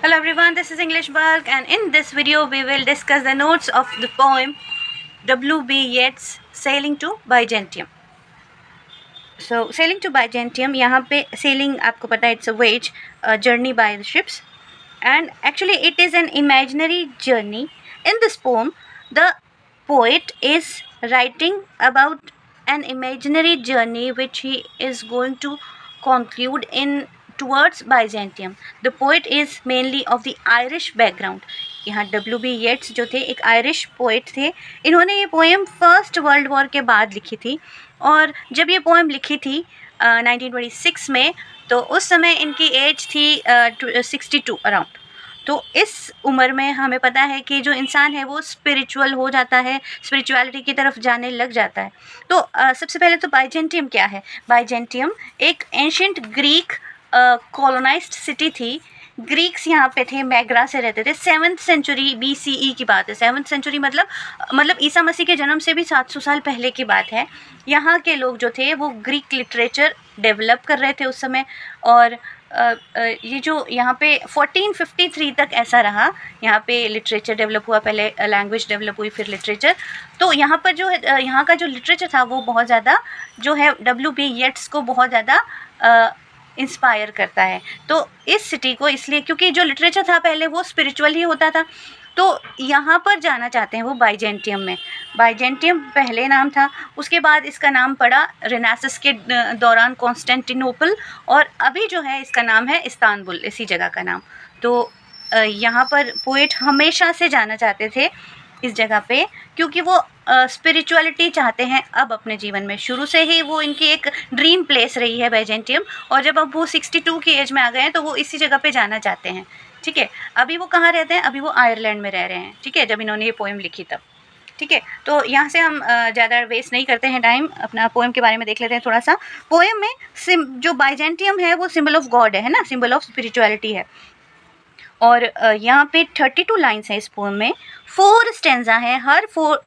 Hello everyone, this is English Bug, and in this video we will discuss the notes of the poem W.B. Yeats Sailing to Byzantium. So Sailing to Byzantium, यहाँ पे sailing आपको पता है, it's a voyage, a journey by the ships, and actually it is an imaginary journey. In this poem, the poet is writing about an imaginary journey which he is going to conclude in towards Byzantium. The poet is mainly of the Irish background. यहाँ W.B. Yeats जो थे एक Irish poet थे. इन्होंने ये poem first world war के बाद लिखी थी, और जब ये पोएम लिखी थी 1926 में, तो उस समय इनकी एज थी 62 अराउंड. तो इस उम्र में हमें पता है कि जो इंसान है वो स्पिरिचुअल हो जाता है, स्पिरिचुअलिटी की तरफ जाने लग जाता है. तो सबसे पहले तो बाइजेंटियम क्या है. बाइजेंटियम एक एंशिएंट ग्रीक कॉलोनाइज्ड सिटी थी. ग्रीक्स यहाँ पे थे, मैग्रा से रहते थे. 7th सेंचुरी BCE की बात है. 7th सेंचुरी मतलब ईसा मसीह के जन्म से भी 700 साल पहले की बात है. यहाँ के लोग जो थे वो ग्रीक लिटरेचर डेवलप कर रहे थे उस समय, और ये जो यहाँ पे 1453 तक ऐसा रहा. यहाँ पे लिटरेचर डेवलप हुआ, पहले लैंग्वेज डेवलप हुई, फिर लिटरेचर. तो यहाँ पर जो यहाँ का जो लिटरेचर था वो बहुत ज़्यादा जो है W.B. येट्स को बहुत ज़्यादा इंस्पायर करता है. तो इस सिटी को इसलिए क्योंकि जो लिटरेचर था पहले वो स्पिरिचुअल ही होता था, तो यहाँ पर जाना चाहते हैं वो बाइजेंटियम में. बाइजेंटियम पहले नाम था, उसके बाद इसका नाम पड़ा रेनेसांस के दौरान कॉन्स्टेंटिनोपल, और अभी जो है इसका नाम है इस्तांबुल, इसी जगह का नाम. तो यहाँ पर पोएट हमेशा से जाना चाहते थे इस जगह पे, क्योंकि वो स्पिरिचुअलिटी चाहते हैं अब अपने जीवन में. शुरू से ही वो इनकी एक ड्रीम प्लेस रही है बाइजेंटियम, और जब अब वो 62 की एज में आ गए हैं तो वो इसी जगह पे जाना चाहते हैं. ठीक है, अभी वो कहाँ रहते हैं, अभी वो आयरलैंड में रह रहे हैं. ठीक है, जब इन्होंने ये पोएम लिखी तब. ठीक है, तो यहाँ से हम ज़्यादा वेस्ट नहीं करते हैं टाइम, अपना पोएम के बारे में देख लेते हैं थोड़ा सा. पोएम में जो बाइजेंटियम है वो सिंबल ऑफ गॉड है ना, सिंबल ऑफ स्पिरिचुअलिटी है. और यहाँ पे 32 लाइन्स हैं इस पोएम में. 4 स्टेंजा हैं,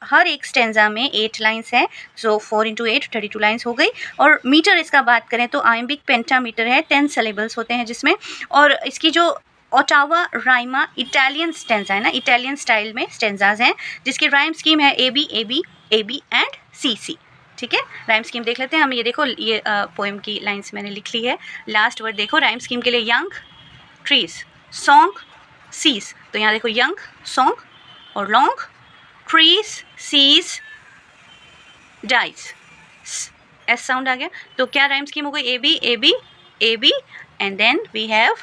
हर एक स्टेंजा में 8 लाइन्स हैं. सो 4 × 8 32 लाइन्स हो गई. और मीटर इसका बात करें तो आयम्बिक पेंटामीटर है, 10 सिलेबल्स होते हैं जिसमें. और इसकी जो ओटावा राइमा इटालियन स्टेंजा है ना, इटालियन स्टाइल में स्टेंजाज हैं, जिसकी राइम स्कीम है AB AB AB and CC. ठीक है, राइम स्कीम देख लेते हैं हम. ये देखो, ये पोएम की लाइन्स मैंने लिख ली है. लास्ट वर्ड देखो राइम स्कीम के लिए, यंग ट्रीज, सॉन्ग, सीज. तो यहाँ देखो यंग, सॉन्ग और long, trees, seas, dies. S sound आ गया. तो क्या राइम स्कीम हो गई, AB AB AB and then we have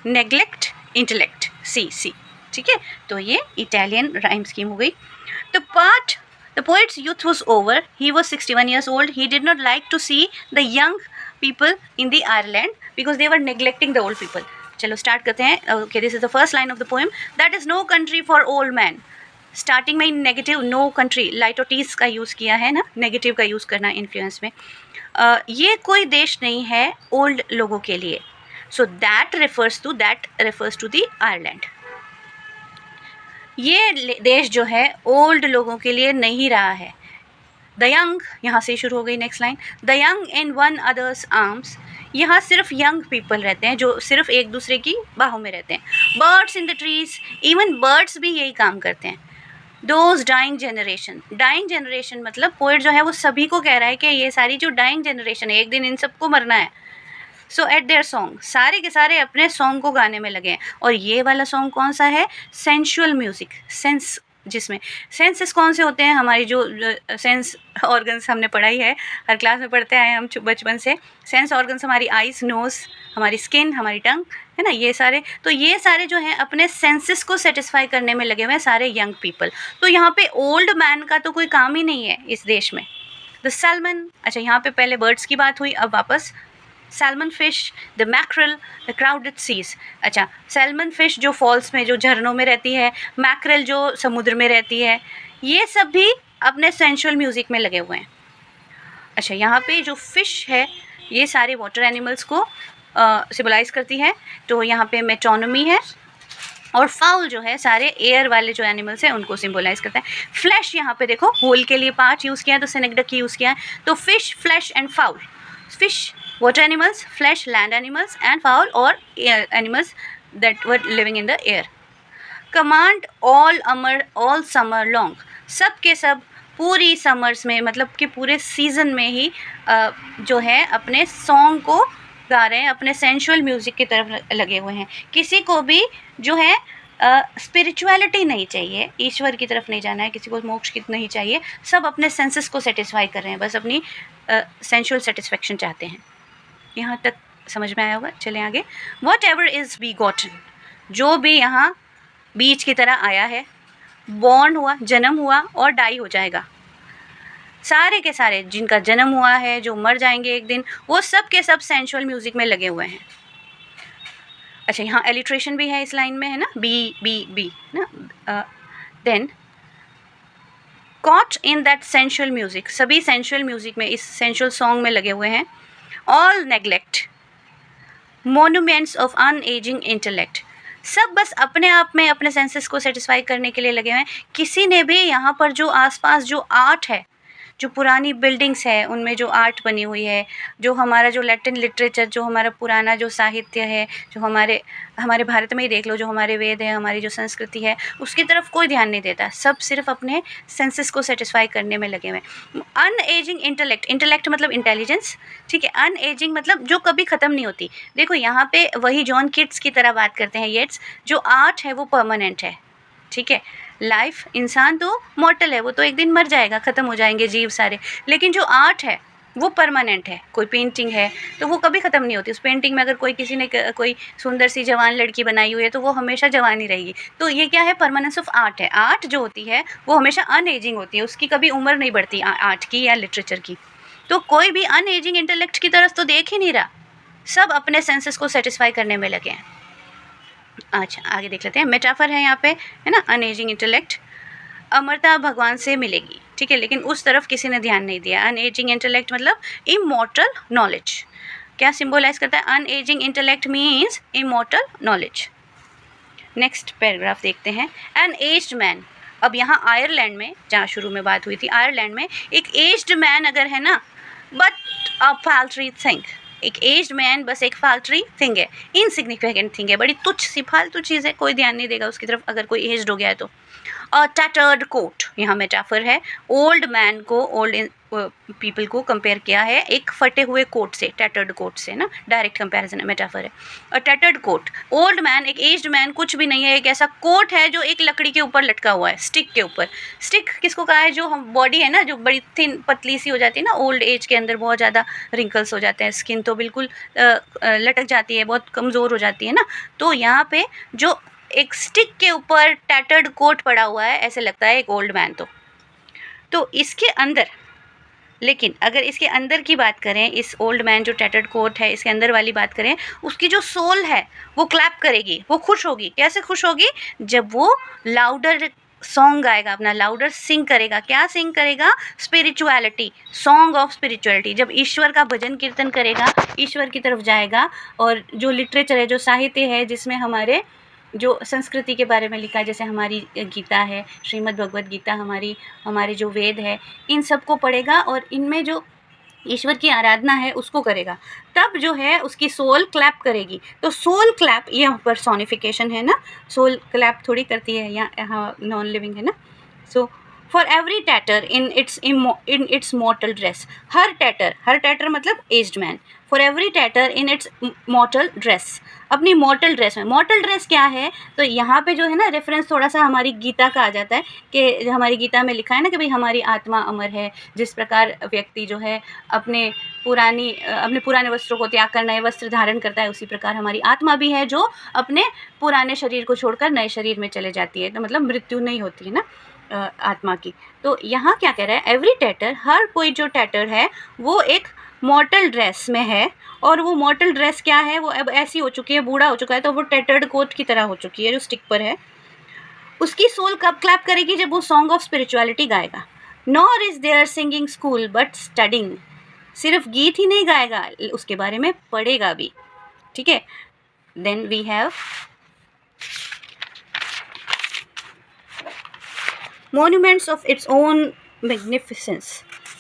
neglect, intellect, CC. ठीक है, तो ये इटालियन राइम स्कीम हो गई. The poet's youth was over. He was 61 years old. He did not like to see the young people in the Ireland because they were neglecting the old people. चलो start करते हैं. Okay, this is the first line of the poem. That is no country for old man. Starting में negative, no country, litotes का use किया है ना, negative का use करना इन्फ्लुएंस में. ये कोई देश नहीं है ओल्ड लोगों के लिए. So that refers to the Ireland. ये देश जो है ओल्ड लोगों के लिए नहीं रहा है. द यंग, यहाँ से शुरू हो गई next line. The young in one others arms. यहाँ सिर्फ यंग पीपल रहते हैं जो सिर्फ एक दूसरे की बाहों में रहते हैं. Birds in the trees, even birds भी यही काम करते हैं. दोज डाइंग जनरेशन मतलब पोएट जो है वो सभी को कह रहा है कि ये सारी जो डाइंग जनरेशन है, एक दिन इन सबको मरना है. सो एट देयर सॉन्ग, सारे के सारे अपने सॉन्ग को गाने में लगे हैं. और ये वाला सॉन्ग कौन सा है, सेंशुअल म्यूज़िक, सेंस, जिसमें सेंसेस कौन से होते हैं, हमारी जो सेंस ऑर्गन्स हमने पढ़ाई है, हर क्लास में पढ़ते आए हम बचपन से. सेंस ऑर्गन्स हमारी आइज़, नोज़, हमारी स्किन, हमारी टंग, है ना, ये सारे. तो ये सारे जो हैं अपने सेंसेस को सेटिस्फाई करने में लगे हुए हैं सारे यंग पीपल. तो यहाँ पे ओल्ड मैन का तो कोई काम ही नहीं है इस देश में. द सैल्मन, अच्छा यहाँ पे पहले बर्ड्स की बात हुई, अब वापस salmon fish, the mackerel, the crowded seas. अच्छा, सैल्मन फिश जो फॉल्स में, जो झरनों में रहती है, मैक्रेल जो समुद्र में रहती है, ये सब भी अपने सेंशुअल म्यूज़िक में लगे हुए हैं. अच्छा, यहाँ पे जो फिश है ये सारे वाटर एनिमल्स को सिम्बलाइज़ करती है. तो यहाँ पे मेट्रोनोमी है. और फाउल जो है सारे एयर वाले जो एनिमल्स हैं उनको सिम्बलाइज़ करता है. फ्लैश, यहाँ पे देखो होल के लिए 5 यूज़ किया है, तो सिनेक्डक यूज़ किया है. तो fish, flesh and fowl. Fish water animals, flesh land animals, and fowl और air animals that were living in the air. Command all summer long. सब के सब पूरी समर्स में, मतलब कि पूरे सीज़न में ही जो है अपने सॉन्ग को गा रहे हैं, अपने सेंशुअल म्यूज़िक की तरफ लगे हुए हैं. किसी को भी जो है स्पिरिचुअलिटी नहीं चाहिए, ईश्वर की तरफ नहीं जाना है, किसी को मोक्ष की नहीं चाहिए. सब अपने सेंसेस को सेटिस्फाई कर रहे हैं, बस अपनी सेंशुअल सेटिस्फेक्शन चाहते हैं. यहाँ तक समझ में आया होगा. चलें आगे. Whatever is begotten, जो भी यहाँ बीज की तरह आया है, बॉर्न हुआ, जन्म हुआ और डाई हो जाएगा. सारे के सारे जिनका जन्म हुआ है, जो मर जाएंगे एक दिन, वो सब के सब सेंशुअल म्यूज़िक में लगे हुए हैं. अच्छा, यहाँ एलिट्रेशन भी है इस लाइन में, है ना, बी बी बी ना. Then caught in that sensual music, सभी सेंशुअल म्यूज़िक में, इस सेंशुअल सॉन्ग में लगे हुए हैं. All neglect monuments of unageing intellect, सब बस अपने आप में अपने सेंसेस को सेटिस्फाई करने के लिए लगे हुए हैं. किसी ने भी यहाँ पर जो आसपास जो आर्ट है, जो पुरानी बिल्डिंग्स है, उनमें जो आर्ट बनी हुई है, जो हमारा जो लैटिन लिटरेचर, जो हमारा पुराना जो साहित्य है, जो हमारे भारत में ही देख लो, जो हमारे वेद है, हमारी जो संस्कृति है, उसकी तरफ कोई ध्यान नहीं देता. सब सिर्फ अपने सेंसेस को सेटिस्फाई करने में लगे हुए हैं. अनएजिंग इंटेलेक्ट, इंटेलेक्ट मतलब इंटेलिजेंस, ठीक है. अनएजिंग मतलब जो कभी ख़त्म नहीं होती. देखो यहाँ पे वही जॉन किट्स की तरह बात करते हैं येट्स. जो आर्ट है वो परमानेंट है, ठीक है. लाइफ, इंसान तो मॉर्टल है, वो तो एक दिन मर जाएगा, ख़त्म हो जाएंगे जीव सारे. लेकिन जो आर्ट है वो परमानेंट है. कोई पेंटिंग है तो वो कभी ख़त्म नहीं होती. उस पेंटिंग में अगर किसी ने कोई सुंदर सी जवान लड़की बनाई हुई है तो वो हमेशा जवान ही रहेगी. तो ये क्या है, परमानेंस ऑफ आर्ट है. आर्ट जो होती है वो हमेशा अनएजिंग होती है, उसकी कभी उम्र नहीं बढ़ती आर्ट की या लिटरेचर की. तो कोई भी अनएजिंग इंटेलेक्ट की तरफ तो देख ही नहीं रहा, सब अपने सेंसेस को सेटिस्फाई करने में लगे हैं. अच्छा, आगे देख लेते हैं. मेटाफर है यहाँ पे, है ना, अनएजिंग इंटेलेक्ट. अमरता भगवान से मिलेगी, ठीक है, लेकिन उस तरफ किसी ने ध्यान नहीं दिया. अनएजिंग इंटेलेक्ट मतलब इमॉर्टल नॉलेज. क्या सिंबलाइज करता है? Unageing intellect means immortal knowledge. Next paragraph देखते हैं. An aged man. अब यहाँ आयरलैंड में, जहाँ शुरू में बात हुई थी, आयरलैंड में एक एज्ड मैन अगर है ना, बट अ फाल्ट्री थिंग. एक एज्ड मैन बस एक फाल्ट्री थिंग है, इनसिग्निफिकेंट थिंग है, बड़ी तुच्छ सी फालतू चीज़ है, कोई ध्यान नहीं देगा उसकी तरफ अगर कोई एज्ड हो गया है तो. टैटर्ड कोट, यहाँ मेटाफर है. ओल्ड मैन को, ओल्ड पीपल को कंपेयर किया है एक फटे हुए कोट से, टैटर्ड कोट से ना, डायरेक्ट कंपैरिजन है, मेटाफर है. और टैटर्ड कोट, ओल्ड मैन, एक एज्ड मैन कुछ भी नहीं है, एक ऐसा कोट है जो एक लकड़ी के ऊपर लटका हुआ है, स्टिक के ऊपर. स्टिक किसको कहा है? जो हम बॉडी है ना, जो बड़ी थिन पतली सी हो जाती है ना, ओल्ड एज के अंदर बहुत ज़्यादा रिंकल्स हो जाते हैं, स्किन तो बिल्कुल लटक जाती है, बहुत कमज़ोर हो जाती है ना. तो यहाँ पे जो एक स्टिक के ऊपर टैटर्ड कोट पड़ा हुआ है, ऐसे लगता है एक ओल्ड मैन. तो इसके अंदर, लेकिन अगर इसके अंदर की बात करें, इस ओल्ड मैन जो टैटर्ड कोट है, इसके अंदर वाली बात करें, उसकी जो सोल है वो क्लैप करेगी, वो खुश होगी. कैसे खुश होगी? जब वो लाउडर सॉन्ग गाएगा, अपना लाउडर सिंग करेगा. क्या सिंग करेगा? Spirituality, song of spirituality. जब ईश्वर का भजन कीर्तन करेगा, ईश्वर की तरफ जाएगा. और जो लिटरेचर है, जो साहित्य है, जिसमें हमारे जो संस्कृति के बारे में लिखा है, जैसे हमारी गीता है, श्रीमद् भगवद गीता, हमारे जो वेद है, इन सब को पढ़ेगा और इनमें जो ईश्वर की आराधना है उसको करेगा, तब जो है उसकी सोल क्लैप करेगी. तो सोल क्लैप, ये पर्सोनिफिकेशन है ना, सोल क्लैप थोड़ी करती है, यहाँ नॉन लिविंग है ना. So for every tatter in its mortal dress. हर टैटर मतलब aged man. For every tatter in its mortal dress, अपनी मॉर्टल ड्रेस में. मॉर्टल ड्रेस क्या है? तो यहाँ पे जो है ना, रेफरेंस थोड़ा सा हमारी गीता का आ जाता है, कि हमारी गीता में लिखा है ना कि भाई हमारी आत्मा अमर है. जिस प्रकार व्यक्ति जो है अपने पुराने वस्त्रों को त्याग कर नए वस्त्र धारण करता है, उसी प्रकार हमारी आत्मा भी है जो अपने पुराने शरीर को छोड़कर नए शरीर में चले जाती है. तो मतलब मृत्यु नहीं होती है ना आत्मा की. तो यहाँ क्या कह रहा है? एवरी टैटर, हर कोई जो टैटर है वो एक मॉर्टल ड्रेस में है. और वो मॉर्टल ड्रेस क्या है? वो अब ऐसी हो चुकी है, बूढ़ा हो चुका है, तो वो टैटर्ड कोट की तरह हो चुकी है जो स्टिक पर है. उसकी सोल कब क्लैप करेगी? जब वो सॉन्ग ऑफ स्पिरिचुअलिटी गाएगा. Nor is there singing school but studying. सिर्फ गीत ही नहीं गाएगा, उसके बारे में पढ़ेगा भी, ठीक है. Then we have monuments of its own magnificence.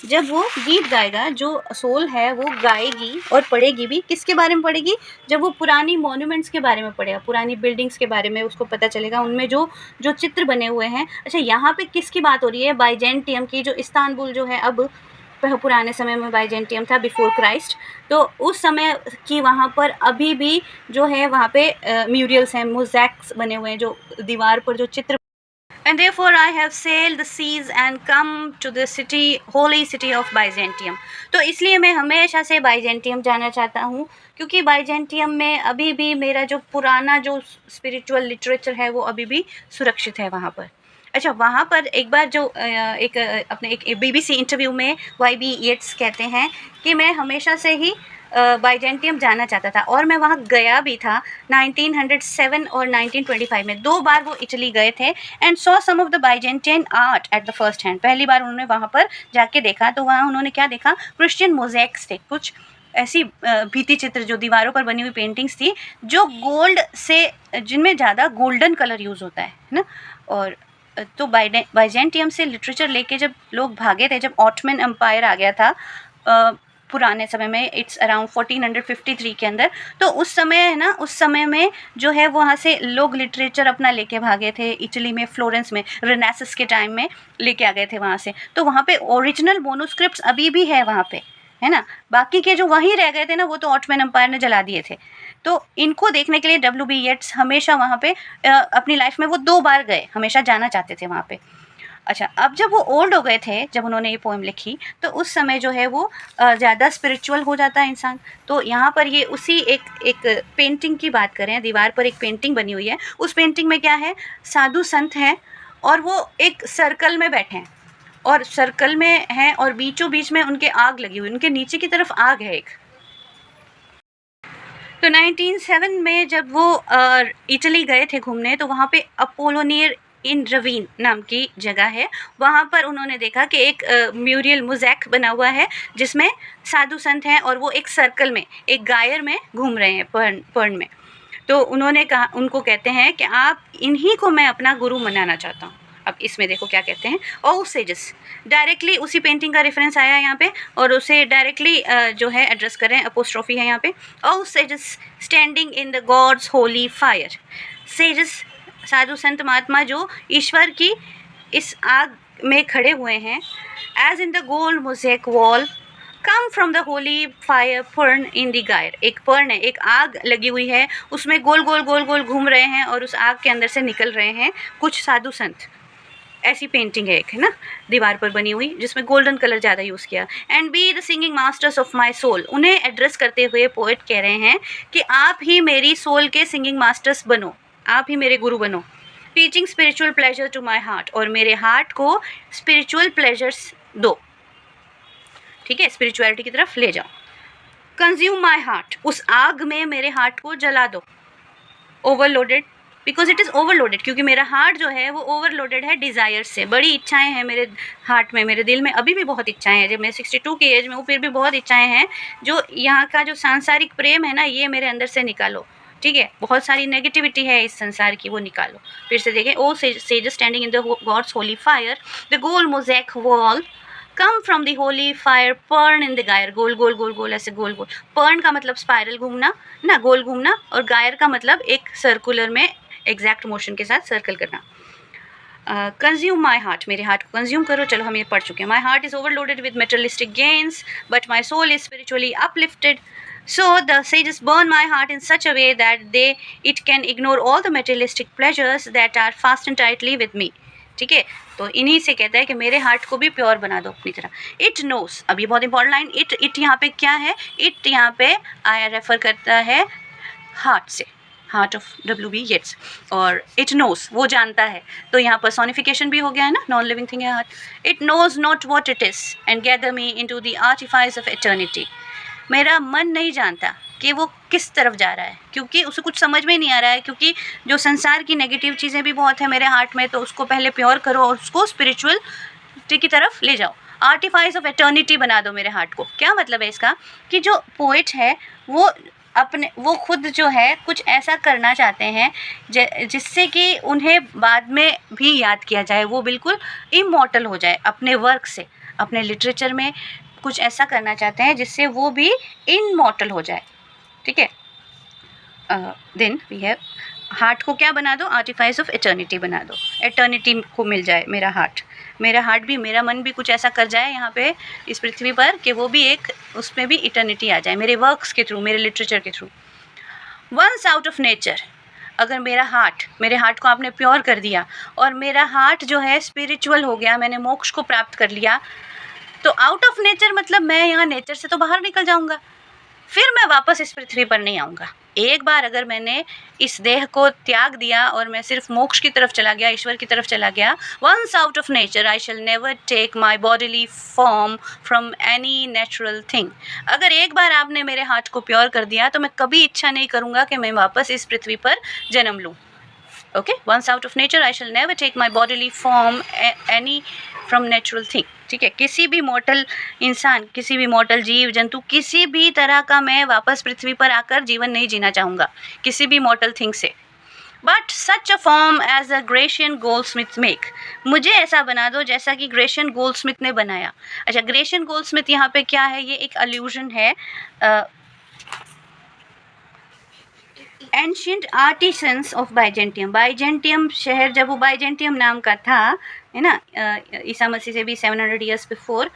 जब वो गीत गाएगा, जो सोल है वो गाएगी और पढ़ेगी भी, किसके बारे में पढ़ेगी? जब वो पुरानी मॉन्यूमेंट्स के बारे में पढ़ेगा, पुरानी बिल्डिंग्स के बारे में उसको पता चलेगा, उनमें जो जो चित्र बने हुए हैं। अच्छा, यहाँ पे किसकी बात हो रही है? बाइजेंटियम की, जो इस्तांबुल जो है अब पुराने समय में बाइजेंटियम था, बिफोर क्राइस्ट। तो उस समय की वहाँ पर अभी भी जो है वहाँ पे म्यूरियल्स हैं, मोज़ैक्स बने हुए हैं, जो दीवार पर जो चित्र। And therefore I have sailed the seas and come to the city, holy city of Byzantium. तो इसलिए मैं हमेशा से बाइजेंटियम जाना चाहता हूँ, क्योंकि बाइजेंटियम में अभी भी मेरा जो पुराना जो स्पिरिचुअल लिटरेचर है वो अभी भी सुरक्षित है वहाँ पर। अच्छा, वहाँ पर एक बार जो अपने एक BBC इंटरव्यू में YB येट्स कहते हैं कि मैं हमेशा से ही बाइजेंटियम जाना चाहता था, और मैं वहाँ गया भी था 1907 और 1925 में। 2 बार वो इटली गए थे and saw some of the Byzantine art at the first hand. पहली बार उन्होंने वहाँ पर जाके देखा, तो वहाँ उन्होंने क्या देखा? क्रिश्चियन मोज़ैक्स थे, कुछ ऐसी भित्ति चित्र जो दीवारों पर बनी हुई पेंटिंग्स थी, जो गोल्ड से, जिनमें ज़्यादा गोल्डन कलर यूज़ होता है ना। और तो बाइजेंटियम से लिटरेचर लेके जब लोग भागे थे, जब ऑटोमन एम्पायर आ गया था पुराने समय में, इट्स अराउंड 1453 के अंदर, तो उस समय है ना, उस समय में जो है वहाँ से लोग लिटरेचर अपना लेके भागे थे इटली में, फ्लोरेंस में, रेनेसांस के टाइम में लेके आ गए थे वहाँ से। तो वहाँ पे ओरिजिनल मोनोस्क्रिप्ट्स अभी भी है वहाँ पे, है ना। बाकी के जो वहीं रह गए थे ना, वो तो ऑटोमन एम्पायर ने जला दिए थे। तो इनको देखने के लिए WB येट्स हमेशा वहाँ पे अपनी लाइफ में वो 2 बार गए, हमेशा जाना चाहते थे वहाँ पे। अच्छा, अब जब वो ओल्ड हो गए थे, जब उन्होंने ये पोएम लिखी, तो उस समय जो है वो ज़्यादा स्पिरिचुअल हो जाता है इंसान। तो यहाँ पर ये उसी एक पेंटिंग की बात करें, दीवार पर एक पेंटिंग बनी हुई है। उस पेंटिंग में क्या है? साधु संत हैं और वो एक सर्कल में बैठे हैं, और सर्कल में हैं और बीचों बीच में उनके आग लगी हुई, उनके नीचे की तरफ आग है एक। तो 1907 में जब वो इटली गए थे घूमने, तो वहाँ पे अपोलोनियर इन रवीन नाम की जगह है, वहाँ पर उन्होंने देखा कि एक म्यूरियल मोज़ैक बना हुआ है, जिसमें साधु संत हैं और वो एक सर्कल में, एक गायर में घूम रहे हैं, पर्ण में। तो उन्होंने कहा, उनको कहते हैं कि आप इन्हीं को मैं अपना गुरु मनाना चाहता हूँ। अब इसमें देखो क्या कहते हैं, ओ सेजेस, डायरेक्टली उसी पेंटिंग का रेफरेंस आया यहाँ पे, और उसे डायरेक्टली जो है एड्रेस करें, अपोस्ट्रोफी है यहाँ पे। O sages standing in the God's holy fire. Sages, साधु संत महात्मा जो ईश्वर की इस आग में खड़े हुए हैं, as in the gold mosaic wall come from the holy fire पर्न इन द गायर। एक पर्न है, एक आग लगी हुई है, उसमें गोल गोल गोल गोल घूम रहे हैं और उस आग के अंदर से निकल रहे हैं कुछ साधु संत। ऐसी पेंटिंग है एक, है ना, दीवार पर बनी हुई, जिसमें गोल्डन कलर ज़्यादा यूज़ किया। And be the singing masters of my soul. उन्हें एड्रेस करते हुए पोएट कह रहे हैं कि आप ही मेरी सोल के सिंगिंग मास्टर्स बनो, आप ही मेरे गुरु बनो। Teaching spiritual pleasure to my heart, और मेरे हार्ट को स्पिरिचुअल प्लेजर्स दो, ठीक है, स्पिरिचुअलिटी की तरफ ले जाओ। कंज्यूम माई हार्ट, उस आग में मेरे हार्ट को जला दो। Overloaded, because it is overloaded, क्योंकि मेरा हार्ट जो है वो ओवरलोडेड है डिज़ायर से। बड़ी इच्छाएं हैं मेरे हार्ट में, मेरे दिल में अभी भी बहुत इच्छाएं हैं। जब मैं 62 की एज में हूँ, फिर भी बहुत इच्छाएं हैं। जो यहाँ का जो सांसारिक प्रेम है ना, ये मेरे अंदर से निकालो, ठीक है। बहुत सारी नेगेटिविटी है इस संसार की, वो निकालो। फिर से देखें, O sage standing in the God's holy fire, the gold mosaic wall come from the holy fire पर्न इन द गायर। गोल गोल गोल गोल, ऐसे गोल गोल। पर्न का मतलब स्पायरल घूमना ना, गोल घूमना, और गायर का मतलब एक सर्कुलर में एग्जैक्ट मोशन के साथ सर्कल करना। कंज्यूम माई हार्ट, मेरे हार्ट को कंज्यूम करो। चलो हम ये पढ़ चुके हैं। My heart is overloaded with materialistic gains but my soul is spiritually uplifted, so the sages burn my heart in such a way that it can ignore all the materialistic pleasures that are fastened tightly with me, ठीक है। तो इन्हीं से कहता है कि मेरे heart को भी प्योर बना दो अपनी तरह। इट नोस, अब ये बहुत इंपॉर्टेंट लाइन, इट यहाँ पे क्या है? इट यहाँ पे आया रेफर करता है हार्ट से, हार्ट ऑफ WB येट्स, और इट नोस, वो जानता है। तो यहाँ पर्सोनिफिकेशन भी हो गया है ना, नॉन लिविंग थिंग है heart. It knows not what it is and gather me into the artifice of eternity. मेरा मन नहीं जानता कि वो किस तरफ जा रहा है, क्योंकि उसे कुछ समझ में नहीं आ रहा है, क्योंकि जो संसार की नेगेटिव चीज़ें भी बहुत है मेरे हार्ट में। तो उसको पहले प्योर करो और उसको स्पिरिचुअलिटी की तरफ ले जाओ। आर्टिफाइस ऑफ एटर्निटी बना दो मेरे हार्ट को। क्या मतलब है इसका? कि जो पोएट है वो खुद जो है कुछ ऐसा करना चाहते हैं जिससे कि उन्हें बाद में भी याद किया जाए, वो बिल्कुल इमॉर्टल हो जाए अपने वर्क से, अपने लिटरेचर में कुछ ऐसा करना चाहते हैं जिससे वो भी इनमॉर्टल हो जाए, ठीक है। देन वी हैव हार्ट को क्या बना दो, आर्टिफाइस ऑफ एटर्निटी बना दो, एटर्निटी को मिल जाए मेरा हार्ट भी, मेरा मन भी कुछ ऐसा कर जाए यहाँ पे इस पृथ्वी पर कि वो भी एक, उसमें भी इटर्निटी आ जाए मेरे वर्क्स के थ्रू, मेरे लिटरेचर के through. Once out of nature, अगर मेरे हार्ट को आपने प्योर कर दिया और मेरा हार्ट जो है स्पिरिचुअल हो गया, मैंने मोक्ष को प्राप्त कर लिया, तो आउट ऑफ नेचर मतलब मैं यहाँ नेचर से तो बाहर निकल जाऊँगा, फिर मैं वापस इस पृथ्वी पर नहीं आऊँगा। एक बार अगर मैंने इस देह को त्याग दिया और मैं सिर्फ मोक्ष की तरफ चला गया, ईश्वर की तरफ चला गया, once out of nature I shall never take my bodily form from any natural thing. अगर एक बार आपने मेरे हार्ट को प्योर कर दिया तो मैं कभी इच्छा नहीं करूँगा कि मैं वापस इस पृथ्वी पर जन्म लूँ। Okay, once out of nature I shall never take my bodily form any from natural thing, ठीक है। किसी भी मॉर्टल इंसान, किसी भी मॉर्टल जीव जंतु, किसी भी तरह का मैं वापस पृथ्वी पर आकर जीवन नहीं जीना चाहूँगा किसी भी मॉर्टल थिंग से। But such a form as a Grecian goldsmith make, मुझे ऐसा बना दो जैसा कि ग्रेशियन गोल्डस्मिथ ने बनाया। अच्छा, ग्रेशियन गोल्डस्मिथ यहाँ पे क्या है, ये एक अल्यूजन है ancient artisans of Byzantium. Byzantium शहर जब वो बाइजेंटियम नाम का था, है ना, ईसा मसीह से भी 700 ईयर्स बिफोर,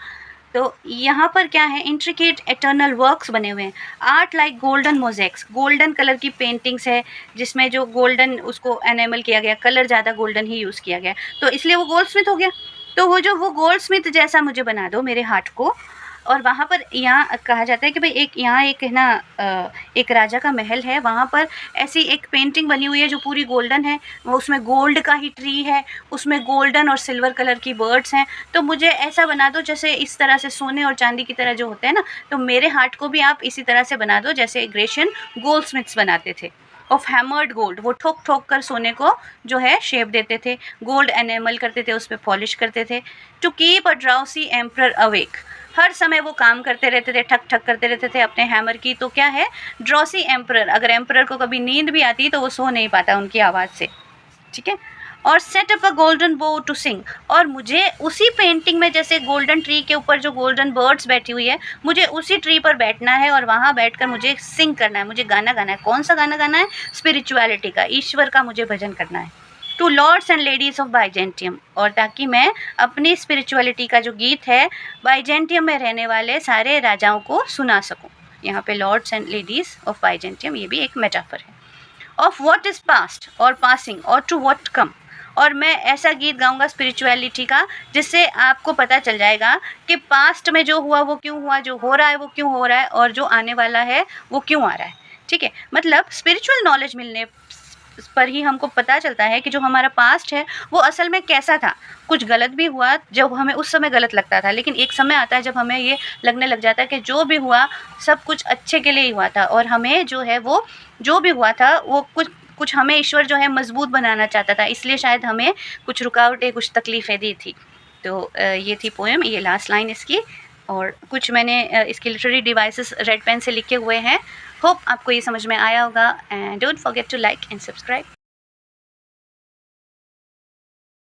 तो यहाँ पर क्या है, इंट्रिकेट एटर्नल वर्क्स बने हुए हैं, art like golden mosaics, golden colour की पेंटिंग्स है जिसमें जो गोल्डन उसको एनेमल किया गया, कलर ज़्यादा गोल्डन ही यूज़ किया गया, तो इसलिए वो गोल्डस्मिथ हो गया। तो वो गोल्डस्मिथ जैसा मुझे बना दो मेरे हार्ट को। और वहाँ पर यहाँ कहा जाता है कि भाई एक यहाँ एक है ना, एक राजा का महल है, वहाँ पर ऐसी एक पेंटिंग बनी हुई है जो पूरी गोल्डन है, वो उसमें गोल्ड का ही ट्री है, उसमें गोल्डन और सिल्वर कलर की बर्ड्स हैं। तो मुझे ऐसा बना दो जैसे इस तरह से सोने और चांदी की तरह जो होते हैं ना, तो मेरे हार्ट को भी आप इसी तरह से बना दो जैसे ग्रेशियन गोल्डस्मिथ्स बनाते थे। ऑफ हैमर्ड गोल्ड, वो ठोक ठोक कर सोने को जो है शेप देते थे, गोल्ड एनेमल करते थे, उस पर पॉलिश करते थे। To keep a drowsy emperor awake, हर समय वो काम करते रहते थे, ठक ठक करते रहते थे अपने हैमर की। तो क्या है, ड्रॉसी एम्परर, अगर एम्परर को कभी नींद भी आती तो वो सो नहीं पाता उनकी आवाज़ से, ठीक है। और सेट अप अ गोल्डन बो टू सिंग, और मुझे उसी पेंटिंग में जैसे गोल्डन ट्री के ऊपर जो गोल्डन बर्ड्स बैठी हुई है, मुझे उसी ट्री पर बैठना है और वहाँ बैठकर मुझे सिंग करना है, मुझे गाना गाना है। कौन सा गाना गाना है, स्पिरिचुअलिटी का, ईश्वर का मुझे भजन करना है। To lords and ladies of Byzantium, और ताकि मैं अपनी स्पिरिचुअलिटी का जो गीत है बाइजेंटियम में रहने वाले सारे राजाओं को सुना सकूं। यहाँ पे lords and ladies of Byzantium, ये भी एक मेटाफर है। ऑफ व्हाट इज़ पास्ट और पासिंग और टू व्हाट कम, और मैं ऐसा गीत गाऊंगा स्पिरिचुअलिटी का जिससे आपको पता चल जाएगा कि पास्ट में जो हुआ वो क्यों हुआ, जो हो रहा है वो क्यों हो रहा है, और जो आने वाला है वो क्यों आ रहा है, ठीक है। मतलब स्पिरिचुअल नॉलेज मिलने पर ही हमको पता चलता है कि जो हमारा पास्ट है वो असल में कैसा था। कुछ गलत भी हुआ जब हमें उस समय गलत लगता था, लेकिन एक समय आता है जब हमें ये लगने लग जाता है कि जो भी हुआ सब कुछ अच्छे के लिए ही हुआ था, और हमें जो है वो जो भी हुआ था वो कुछ हमें ईश्वर जो है मजबूत बनाना चाहता था, इसलिए शायद हमें कुछ रुकावटें, कुछ तकलीफ़ें दी थी। तो ये थी पोएम, ये लास्ट लाइन इसकी, और कुछ मैंने इसकी लिटरेरी डिवाइसेस रेड पेन से लिखे हुए हैं। होप आपको ये समझ में आया होगा, and don't forget to like and subscribe.